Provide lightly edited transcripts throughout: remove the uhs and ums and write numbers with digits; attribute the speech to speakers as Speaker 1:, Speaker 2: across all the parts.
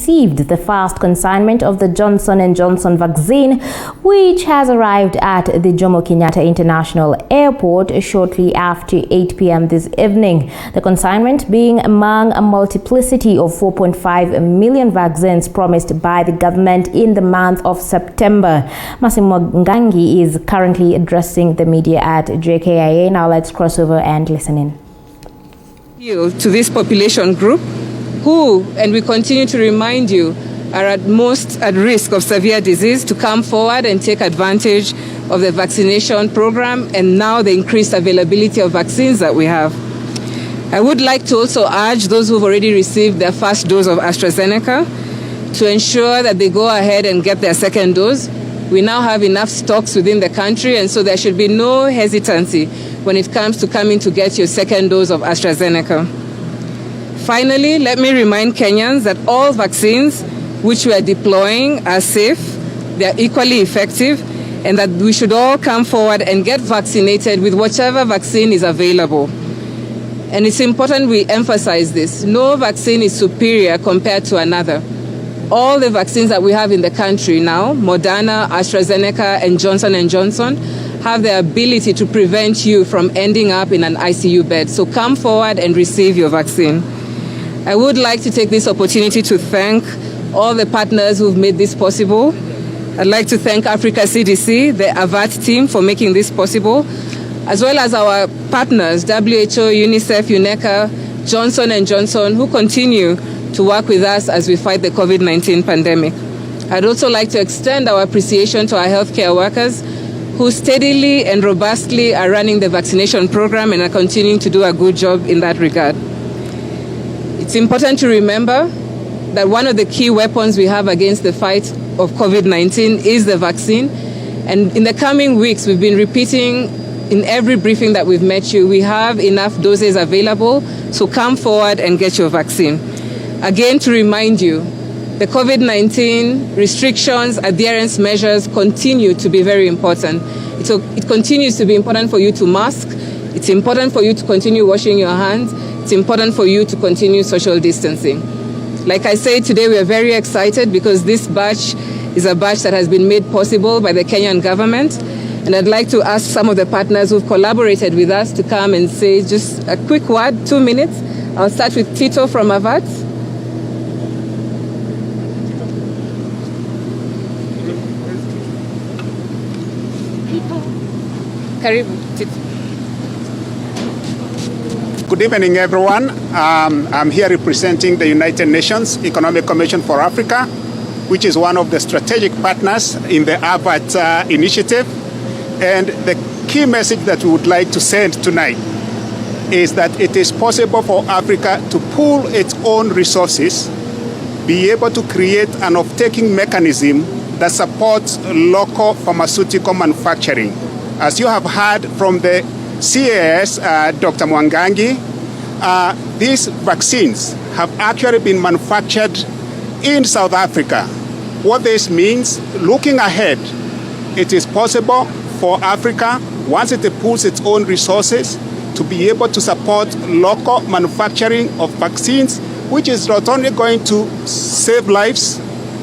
Speaker 1: received the first consignment of the Johnson & Johnson vaccine, which has arrived at the Jomo Kenyatta International Airport shortly after 8 p.m. this evening. The consignment being among a multiplicity of 4.5 million vaccines promised by the government in the month of September. Massimo Ngangi is currently addressing the media at JKIA. Now let's cross over and listen in.
Speaker 2: To this population group who, and we continue to remind you, are at most at risk of severe disease to come forward and take advantage of the vaccination program and now the increased availability of vaccines that we have. I would like to also urge those who've already received their first dose of AstraZeneca to ensure that they go ahead and get their second dose. We now have enough stocks within the country, and so there should be no hesitancy when it comes to coming to get your second dose of AstraZeneca. Finally, let me remind Kenyans that all vaccines which we are deploying are safe, they are equally effective, and that we should all come forward and get vaccinated with whichever vaccine is available. And it's important we emphasize this. No vaccine is superior compared to another. All the vaccines that we have in the country now, Moderna, AstraZeneca, and Johnson & Johnson, have the ability to prevent you from ending up in an ICU bed. So come forward and receive your vaccine. I would like to take this opportunity to thank all the partners who've made this possible. I'd like to thank Africa CDC, the AVAT team, for making this possible, as well as our partners, WHO, UNICEF, UNECA, Johnson & Johnson, who continue to work with us as we fight the COVID-19 pandemic. I'd also like to extend our appreciation to our healthcare workers who steadily and robustly are running the vaccination program and are continuing to do a good job in that regard. It's important to remember that one of the key weapons we have against the fight of COVID-19 is the vaccine. And in the coming weeks, we've been repeating in every briefing that we've met you, we have enough doses available, so come forward and get your vaccine. Again, to remind you, the COVID-19 restrictions, adherence measures continue to be very important. It continues to be important for you to mask. It's important for you to continue washing your hands. It's important for you to continue social distancing. Like I said, today we are very excited because this batch is a batch that has been made possible by the Kenyan government. And I'd like to ask some of the partners who've collaborated with us to come and say just a quick word, 2 minutes. I'll start with Tito from AVAT.
Speaker 3: Good evening, everyone. I'm here representing the United Nations Economic Commission for Africa, which is one of the strategic partners in the AVAT initiative. And the key message that we would like to send tonight is that it is possible for Africa to pool its own resources, be able to create an off-taking mechanism that supports local pharmaceutical manufacturing. As you have heard from the CAS, Dr. Mwangangi, these vaccines have actually been manufactured in South Africa. What this means, looking ahead, it is possible for Africa, once it pools its own resources, to be able to support local manufacturing of vaccines, which is not only going to save lives,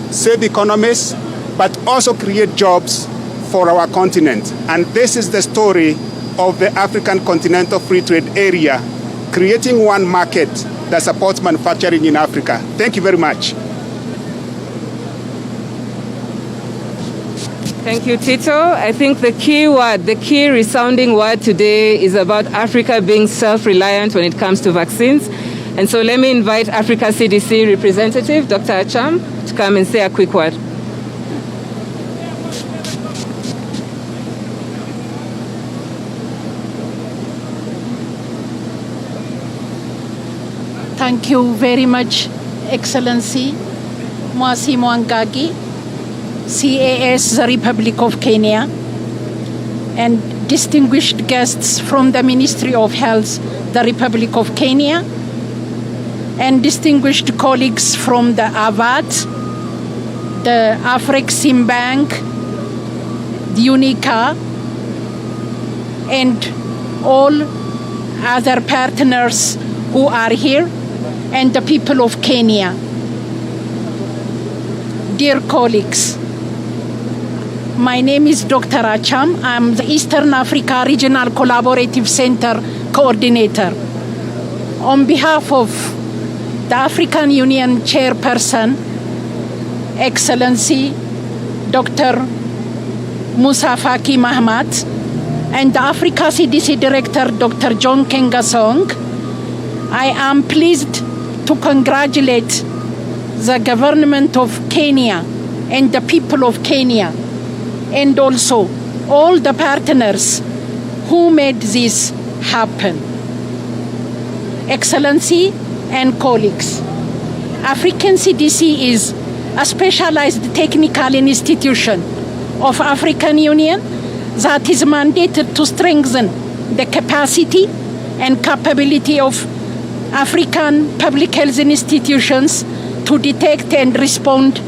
Speaker 3: save economies, but also create jobs for our continent. And this is the story of the African Continental Free Trade Area, creating one market that supports manufacturing in Africa. Thank you very much.
Speaker 2: Thank you, Tito. I think the key resounding word today is about Africa being self-reliant when it comes to vaccines. And so let me invite Africa CDC representative, Dr. Acham, to come and say a quick word.
Speaker 4: Thank you very much, Excellency Massimo Ngangi, CAS, the Republic of Kenya, and distinguished guests from the Ministry of Health, the Republic of Kenya, and distinguished colleagues from the AVAT, the Afrexim Bank, the UNICA, and all other partners who are here, and the people of Kenya. dear colleagues, my name is Dr. Acham. I'm the Eastern Africa Regional Collaborative Center Coordinator. On behalf of the African Union Chairperson, Excellency Dr. Musa Faki Mahamat, and the Africa CDC Director, Dr. John Kengasong, I am pleased to congratulate the government of Kenya and the people of Kenya, and also all the partners who made this happen. Excellency and colleagues, African CDC is a specialized technical institution of African Union that is mandated to strengthen the capacity and capability of African public health institutions to detect and respond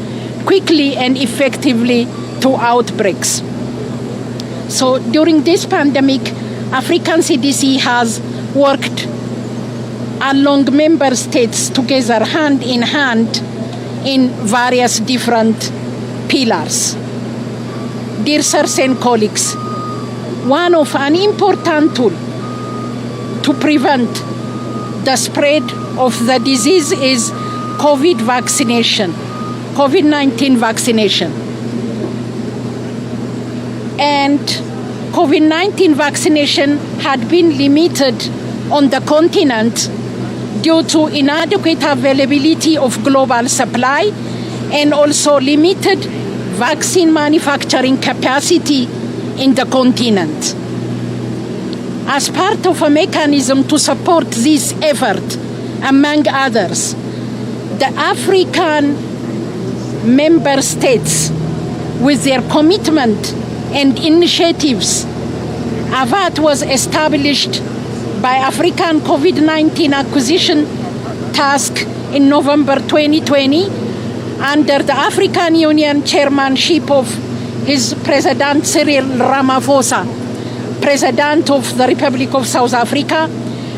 Speaker 4: quickly and effectively to outbreaks. So during this pandemic, African CDC has worked along member states together hand in hand in various different pillars. Dear sirs and colleagues, one of an important tool to prevent the spread of the disease is COVID-19 vaccination. And COVID-19 vaccination had been limited on the continent due to inadequate availability of global supply and also limited vaccine manufacturing capacity in the continent. As part of a mechanism to support this effort, among others, the African member states, with their commitment and initiatives, AVAT was established by African COVID-19 Acquisition Task in November 2020 under the African Union chairmanship of His President Cyril Ramaphosa, President of the Republic of South Africa,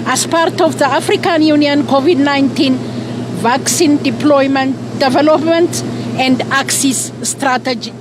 Speaker 4: as part of the African Union COVID-19 vaccine deployment, development, and access strategy.